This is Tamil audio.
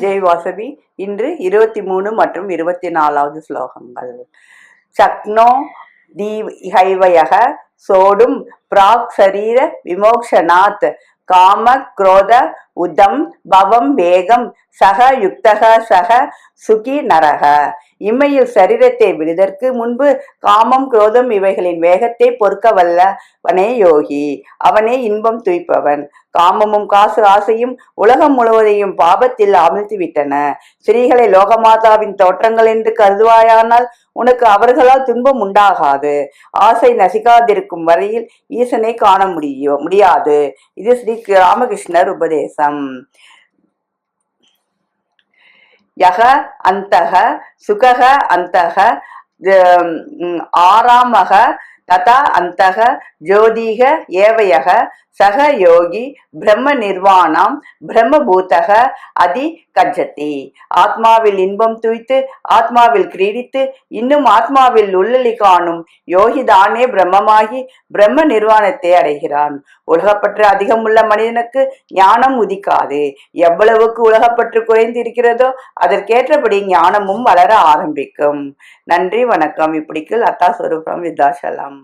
ஜெய் வாசவி. இன்று 23 மற்றும் 24வது ஸ்லோகங்கள். சக்னோ தீஹைவயக சோடும் பிராக் சரீர விமோக்ஷனாத் காம குரோத உதம் பவம் வேகம் சக யுக்தக சக சுகி நரக. இம்மையில் சரீரத்தை விடுதற்கு முன்பு காமம் குரோதம் இவைகளின் வேகத்தை பொறுக்க வல்லவனே யோகி. அவனே இன்பம் துய்ப்பவன். காமமும் காசு ஆசையும் உலகம் முழுவதையும் பாபத்தில் அமிழ்த்திவிட்டன. ஸ்ரீகளை லோகமாதாவின் தோற்றங்கள் என்று கருதுவாயானால் உனக்கு அவர்களால் துன்பம் உண்டாகாது. ஆசை நசிக்காதிருக்கும் வரையில் ஈசனை காண முடியாது. இது ஸ்ரீ ராமகிருஷ்ணர் உபதேசம். யக அந்தக சுகக அந்தக ஆராமக ததா அந்தக ஜோதிக ஏவயக சக யோகி பிரம்ம நிர்வாணம் பிரம்மபூதக அதி கஜ்ஜதி. ஆத்மாவில் இன்பம் துய்த்து ஆத்மாவில் கிரீடித்து இன்னும் ஆத்மாவில் உள்ளலி காணும் யோகிதானே பிரம்மமாகி பிரம்ம நிர்வாணத்தை அடைகிறான். உலகப்பற்று அதிகம் உள்ள மனிதனுக்கு ஞானம் உதிக்காது. எவ்வளவுக்கு உலகப்பற்று குறைந்து இருக்கிறதோ அதற்கேற்றபடி ஞானமும் வளர ஆரம்பிக்கும். நன்றி, வணக்கம். இப்படிக்கு லதா ஸ்வரூபம் விருத்தாசலம்.